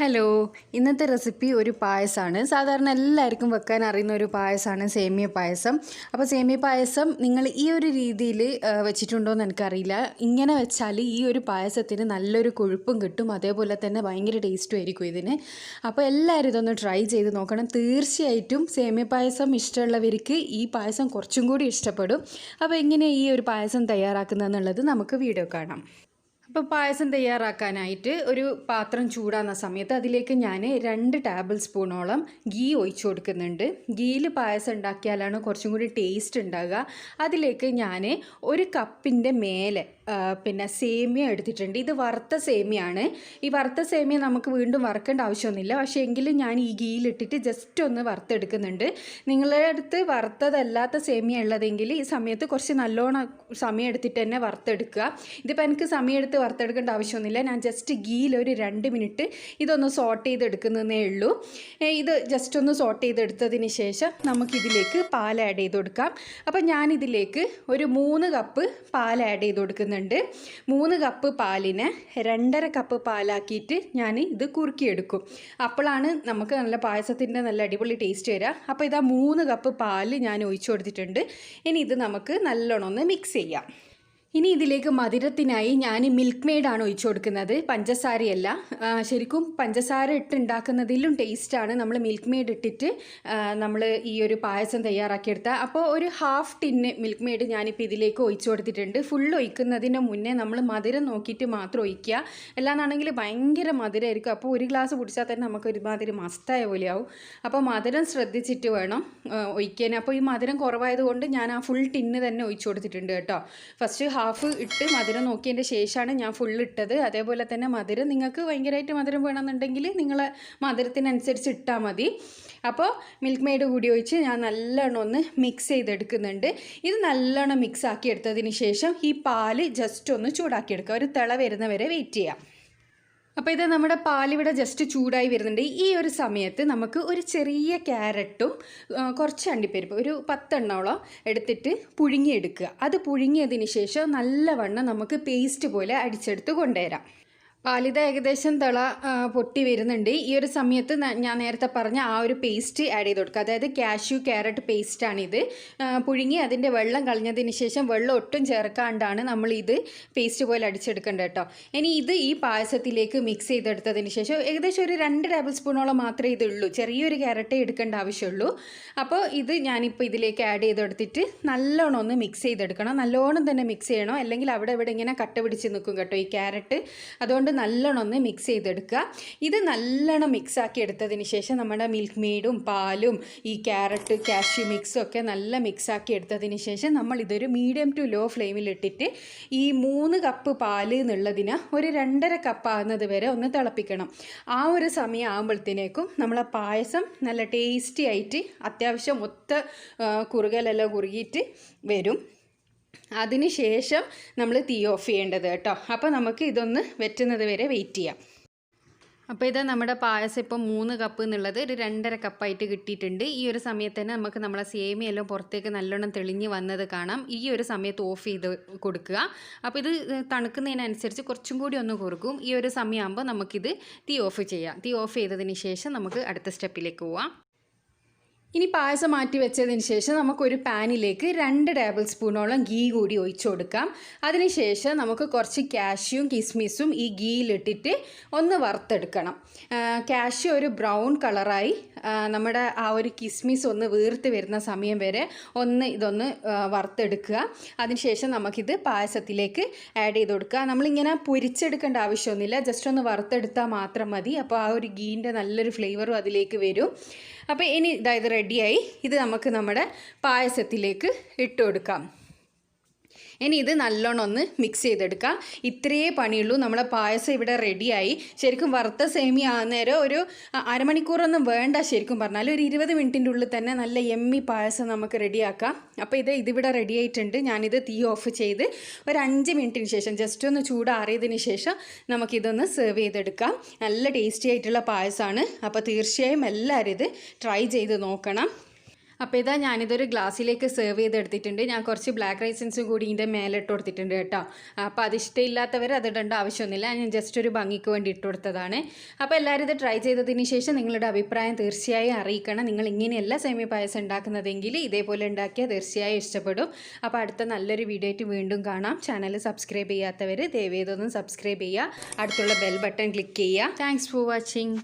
Hello, ഇന്നത്തെ recipe ഒരു പായസമാണ്. സാധാരണ എല്ലാവർക്കും വെക്കാൻ അറിയുന്ന ഒരു പായസമാണ് സേമിയ പായസം. അപ്പോൾ സേമിയ പായസം നിങ്ങൾ ഈ ഒരു രീതിയിൽ വെച്ചിട്ടുണ്ടോ എന്ന് എനിക്കറിയില്ല. ഇങ്ങനെ വെച്ചാൽ ഈ ഒരു പായസത്തിന് നല്ലൊരു കൊഴുപ്പും കിട്ടും, അതേപോലെ തന്നെ ഭയങ്കര ടേസ്റ്റും ആയിരിക്കും ഇതിന്. അപ്പോൾ എല്ലാവരും ഇതൊന്ന് ട്രൈ ചെയ്ത് നോക്കണം. തീർച്ചയായിട്ടും സേമിയ പായസം ഇഷ്ടമുള്ളവർക്ക് ഈ പായസം കുറച്ചും കൂടി ഇഷ്ടപ്പെടും. അപ്പോൾ എങ്ങനെയാണ് ഈ ഒരു പായസം തയ്യാറാക്കുന്നതെന്നുള്ളത് നമുക്ക് വീഡിയോ കാണാം. അപ്പോൾ പായസം തയ്യാറാക്കാനായിട്ട് ഒരു പാത്രം ചൂടാകുന്ന സമയത്ത് അതിലേക്ക് ഞാൻ 2 ടേബിൾ സ്പൂണോളം ഗീ ഒഴിച്ചു കൊടുക്കുന്നുണ്ട്. ഗീയിൽ പായസം ഉണ്ടാക്കിയാലാണ് കുറച്ചും കൂടി ടേസ്റ്റ് ഉണ്ടാകുക. അതിലേക്ക് ഞാൻ 1 കപ്പിൻ്റെ മേലെ സേമിയ എടുത്തിട്ടുണ്ട്. ഇത് വറുത്ത സേമിയാണ്. ഈ വറുത്ത സേമിയ നമുക്ക് വീണ്ടും വറുക്കേണ്ട ആവശ്യമൊന്നുമില്ല, പക്ഷേ എങ്കിലും ഞാൻ ഈ ഗീയിലിട്ടിട്ട് ജസ്റ്റ് ഒന്ന് വറുത്തെടുക്കുന്നുണ്ട്. നിങ്ങളുടെ അടുത്ത് വറുത്തതല്ലാത്ത സേമിയ ഉള്ളതെങ്കിൽ ഈ സമയത്ത് കുറച്ച് നല്ലോണം സമയം എടുത്തിട്ട് തന്നെ വറുത്തെടുക്കുക. ഇതിപ്പോൾ എനിക്ക് സമയം എടുത്ത് വറുത്തെടുക്കേണ്ട ആവശ്യമൊന്നുമില്ല. ഞാൻ ജസ്റ്റ് ഗീയിൽ ഒരു 2 മിനിറ്റ് ഇതൊന്ന് സോട്ട് ചെയ്തെടുക്കുന്നതേ ഉള്ളൂ. ഇത് ജസ്റ്റ് ഒന്ന് സോട്ട് ചെയ്തെടുത്തതിന് ശേഷം നമുക്കിതിലേക്ക് പാൽ ആഡ് ചെയ്ത് കൊടുക്കാം. അപ്പോൾ ഞാനിതിലേക്ക് ഒരു 3 കപ്പ് പാൽ ആഡ് ചെയ്ത് കൊടുക്കുന്നുണ്ട്. 3 കപ്പ് പാലിനെ 2.5 കപ്പ് പാലാക്കിയിട്ട് ഞാൻ ഇത് കുറുക്കിയെടുക്കും. അപ്പോഴാണ് നമുക്ക് നല്ല പായസത്തിൻ്റെ നല്ല അടിപൊളി ടേസ്റ്റ് വരിക. അപ്പോൾ ഇതാ 3 കപ്പ് പാല് ഞാൻ ഒഴിച്ചു കൊടുത്തിട്ടുണ്ട്. ഇനി ഇത് നമുക്ക് നല്ലോണം ഒന്ന് മിക്സ് ചെയ്യാം. ഇനി ഇതിലേക്ക് മധുരത്തിനായി ഞാൻ മിൽക്ക് മെയ്ഡാണ് ഒഴിച്ചു കൊടുക്കുന്നത്, പഞ്ചസാരയല്ല. ശരിക്കും പഞ്ചസാര ഇട്ടുണ്ടാക്കുന്നതിലും ടേസ്റ്റാണ് നമ്മൾ മിൽക്ക് മെയ്ഡ് ഇട്ടിട്ട് നമ്മൾ ഈ ഒരു പായസം തയ്യാറാക്കിയെടുത്താൽ. അപ്പോൾ ഒരു 1/2 ടിന്ന് മിൽക്ക് മെയ്ഡ് ഞാനിപ്പോൾ ഇതിലേക്ക് ഒഴിച്ചു കൊടുത്തിട്ടുണ്ട്. ഫുൾ ഒഴിക്കുന്നതിന് മുന്നേ നമ്മൾ മധുരം നോക്കിയിട്ട് മാത്രം ഒഴിക്കുക. അല്ലാന്നാണെങ്കിൽ ഭയങ്കര മധുരമായിരിക്കും. അപ്പോൾ ഒരു ഗ്ലാസ് കുടിച്ചാൽ തന്നെ നമുക്ക് ഒരുമാതിരി മസ്തായ പോലെയാവും. അപ്പോൾ മധുരം ശ്രദ്ധിച്ചിട്ട് വേണം ഒഴിക്കാൻ. അപ്പോൾ ഈ മധുരം കുറവായതുകൊണ്ട് ഞാൻ ആ ഫുൾ ടിന്ന് തന്നെ ഒഴിച്ചു കൊടുത്തിട്ടുണ്ട് കേട്ടോ. ഫസ്റ്റ് ഹാഫ് ഇട്ട് മധുരം നോക്കിയതിൻ്റെ ശേഷമാണ് ഞാൻ ഫുൾ ഇട്ടത്. അതേപോലെ തന്നെ മധുരം നിങ്ങൾക്ക് ഭയങ്കരമായിട്ട് മധുരം വേണമെന്നുണ്ടെങ്കിൽ നിങ്ങളെ മധുരത്തിനനുസരിച്ച് ഇട്ടാൽ മതി. അപ്പോൾ മിൽക്ക് മെയ്ഡ് കൂടി ഒഴിച്ച് ഞാൻ നല്ലോണം ഒന്ന് മിക്സ് ചെയ്തെടുക്കുന്നുണ്ട്. ഇത് നല്ലോണം മിക്സ് ആക്കി എടുത്തതിന് ശേഷം ഈ പാല് ജസ്റ്റ് ഒന്ന് ചൂടാക്കിയെടുക്കുക. ഒരു തിള വരുന്നവരെ വെയിറ്റ് ചെയ്യാം. അപ്പോൾ ഇത് നമ്മുടെ പാലിവിടെ ജസ്റ്റ് ചൂടായി വരുന്നുണ്ട്. ഈ ഒരു സമയത്ത് നമുക്ക് ഒരു ചെറിയ ക്യാരറ്റും കുറച്ച് അണ്ടിപ്പരിപ്പ് ഒരു 10 എണ്ണോളം എടുത്തിട്ട് പുഴുങ്ങിയെടുക്കുക. അത് പുഴുങ്ങിയതിന് ശേഷം നല്ലവണ്ണം നമുക്ക് പേസ്റ്റ് പോലെ അടിച്ചെടുത്ത് കൊണ്ടുവരാം. പാലിത ഏകദേശം തിള പൊട്ടി വരുന്നുണ്ട്. ഈ ഒരു സമയത്ത് ഞാൻ നേരത്തെ പറഞ്ഞ ആ ഒരു പേസ്റ്റ് ആഡ് ചെയ്ത് കൊടുക്കുക. അതായത് കാഷ്യൂ ക്യാരറ്റ് പേസ്റ്റാണിത്. പുഴുങ്ങി അതിൻ്റെ വെള്ളം കളഞ്ഞതിന് ശേഷം വെള്ളം ഒട്ടും ചേർക്കാണ്ടാണ് നമ്മൾ ഇത് പേസ്റ്റ് പോലെ അടിച്ചെടുക്കേണ്ടത് കേട്ടോ. ഇനി ഇത് ഈ പായസത്തിലേക്ക് മിക്സ് ചെയ്തെടുത്തതിന് ശേഷം ഏകദേശം ഒരു 2 ടേബിൾ സ്പൂണോളം മാത്രമേ ഇതുള്ളൂ. ചെറിയൊരു ക്യാരറ്റേ എടുക്കേണ്ട ആവശ്യമുള്ളൂ. അപ്പോൾ ഇത് ഞാനിപ്പോൾ ഇതിലേക്ക് ആഡ് ചെയ്തെടുത്തിട്ട് നല്ലോണം ഒന്ന് മിക്സ് ചെയ്തെടുക്കണം. നല്ലോണം തന്നെ മിക്സ് ചെയ്യണം, അല്ലെങ്കിൽ അവിടെ ഇവിടെ ഇങ്ങനെ കട്ട പിടിച്ച് നിൽക്കും കേട്ടോ ഈ ക്യാരറ്റ്. അതുകൊണ്ട് നല്ലോണം ഒന്ന് മിക്സ് ചെയ്തെടുക്കുക. ഇത് നല്ലോണം മിക്സാക്കി എടുത്തതിന് ശേഷം നമ്മുടെ മിൽക്ക് മെയ്ഡും പാലും ഈ ക്യാരറ്റ് കാഷ്യൂ മിക്സും ഒക്കെ നല്ല മിക്സാക്കി എടുത്തതിന് ശേഷം നമ്മൾ ഇതൊരു മീഡിയം ടു ലോ ഫ്ലെയിമിലിട്ടിട്ട് ഈ 3 കപ്പ് പാല് എന്നുള്ളതിന് ഒരു 2.5 കപ്പ് ആകുന്നത് വരെ ഒന്ന് തിളപ്പിക്കണം. ആ ഒരു സമയം ആകുമ്പോഴത്തേക്കും നമ്മളെ പായസം നല്ല ടേസ്റ്റി ആയിട്ട് അത്യാവശ്യം കുറുകലെല്ലാം കുറുകിയിട്ട് വരും. അതിന് ശേഷം നമ്മൾ തീ ഓഫ് ചെയ്യേണ്ടത് കേട്ടോ. അപ്പോൾ നമുക്ക് ഇതൊന്ന് വെറ്റുന്നത് വരെ വെയിറ്റ് ചെയ്യാം. അപ്പോൾ ഇത് നമ്മുടെ പായസം ഇപ്പോൾ 3 കപ്പ് എന്നുള്ളത് ഒരു 2.5 കപ്പായിട്ട് കിട്ടിയിട്ടുണ്ട്. ഈ ഒരു സമയത്ത് തന്നെ നമുക്ക് നമ്മളെ സേമിയെല്ലാം പുറത്തേക്ക് നല്ലോണം തെളിഞ്ഞ് വന്നത് കാണാം. ഈ ഒരു സമയത്ത് ഓഫ് ചെയ്ത് കൊടുക്കുക. അപ്പോൾ ഇത് തണുക്കുന്നതിനനുസരിച്ച് കുറച്ചും കൂടി ഒന്ന് കുറുക്കും. ഈ ഒരു സമയമാകുമ്പോൾ നമുക്കിത് തീ ഓഫ് ചെയ്യാം. തീ ഓഫ് ചെയ്തതിന് ശേഷം നമുക്ക് അടുത്ത സ്റ്റെപ്പിലേക്ക് പോവാം. ഇനി പായസം മാറ്റി വെച്ചതിന് ശേഷം നമുക്കൊരു പാനിലേക്ക് 2 ടേബിൾ സ്പൂണോളം ഗീ കൂടി ഒഴിച്ചു കൊടുക്കാം. അതിനുശേഷം നമുക്ക് കുറച്ച് കാഷ്യൂം കിസ്മിസും ഈ ഗീയിലിട്ടിട്ട് ഒന്ന് വറുത്തെടുക്കണം. കാഷ്യൂ ഒരു ബ്രൗൺ കളറായി നമ്മുടെ ആ ഒരു കിസ്മിസ് ഒന്ന് വീർത്ത് വരുന്ന സമയം വരെ ഇതൊന്ന് വറുത്തെടുക്കുക. അതിനുശേഷം നമുക്കിത് പായസത്തിലേക്ക് ആഡ് ചെയ്ത് കൊടുക്കുക. നമ്മളിങ്ങനെ പൊരിച്ചെടുക്കേണ്ട ആവശ്യമൊന്നുമില്ല, ജസ്റ്റ് ഒന്ന് വറുത്തെടുത്താൽ മാത്രം മതി. അപ്പോൾ ആ ഒരു ഗീൻ്റെ നല്ലൊരു ഫ്ലേവറും അതിലേക്ക് വരും. അപ്പോൾ ഇനി ഇതായത് റെഡിയായി. ഇത് നമുക്ക് നമ്മുടെ പായസത്തിലേക്ക് ഇട്ട് കൊടുക്കാം. ഇനി ഇത് നല്ലോണം ഒന്ന് മിക്സ് ചെയ്തെടുക്കാം. ഇത്രയേ പണിയുള്ളൂ. നമ്മളെ പായസം ഇവിടെ റെഡിയായി. ശരിക്കും വറുത്ത സേമിയ ആകുന്നേരം ഒരു അരമണിക്കൂറൊന്നും വേണ്ട. ശരിക്കും പറഞ്ഞാൽ ഒരു 20 മിനിറ്റിൻ്റെ ഉള്ളിൽ തന്നെ നല്ല എമ്മി പായസം നമുക്ക് റെഡിയാക്കാം. അപ്പോൾ ഇതിവിടെ റെഡി ആയിട്ടുണ്ട്. ഞാനിത് തീ ഓഫ് ചെയ്ത് ഒരു 5 മിനിറ്റിന് ശേഷം ജസ്റ്റ് ഒന്ന് ചൂടാറിയതിന് ശേഷം നമുക്കിതൊന്ന് സെർവ് ചെയ്തെടുക്കാം. നല്ല ടേസ്റ്റി ആയിട്ടുള്ള പായസമാണ്. അപ്പോൾ തീർച്ചയായും എല്ലാവരും ഇത് ട്രൈ ചെയ്ത് നോക്കണം. അപ്പോൾ ഇതാ ഞാനിതൊരു ഗ്ലാസ്സിലേക്ക് സെർവ് ചെയ്തെടുത്തിട്ടുണ്ട്. ഞാൻ കുറച്ച് ബ്ലാക്ക് റൈസൻസും കൂടി ഇതിൻ്റെ മേലെ ഇട്ട് കൊടുത്തിട്ടുണ്ട് കേട്ടോ. അപ്പോൾ അത് ഇഷ്ടമില്ലാത്തവർ അത് ഇടേണ്ട ആവശ്യമൊന്നുമില്ല. ഞാൻ ജസ്റ്റ് ഒരു ഭംഗിക്ക് വേണ്ടി ഇട്ട് കൊടുത്തതാണ്. അപ്പോൾ എല്ലാവരും ഇത് ട്രൈ ചെയ്തതിന് ശേഷം നിങ്ങളുടെ അഭിപ്രായം തീർച്ചയായും അറിയിക്കണം. നിങ്ങൾ ഇങ്ങനെയല്ല സേമിയ പായസം ഉണ്ടാക്കുന്നതെങ്കിൽ ഇതേപോലെ ഉണ്ടാക്കിയാൽ തീർച്ചയായും ഇഷ്ടപ്പെടും. അപ്പോൾ അടുത്ത നല്ലൊരു വീഡിയോ ആയിട്ട് വീണ്ടും കാണാം. ചാനൽ സബ്സ്ക്രൈബ് ചെയ്യാത്തവർ ദയവേതൊന്ന് സബ്സ്ക്രൈബ് ചെയ്യുക. അടുത്തുള്ള ബെൽ ബട്ടൺ ക്ലിക്ക് ചെയ്യുക. Thanks for watching.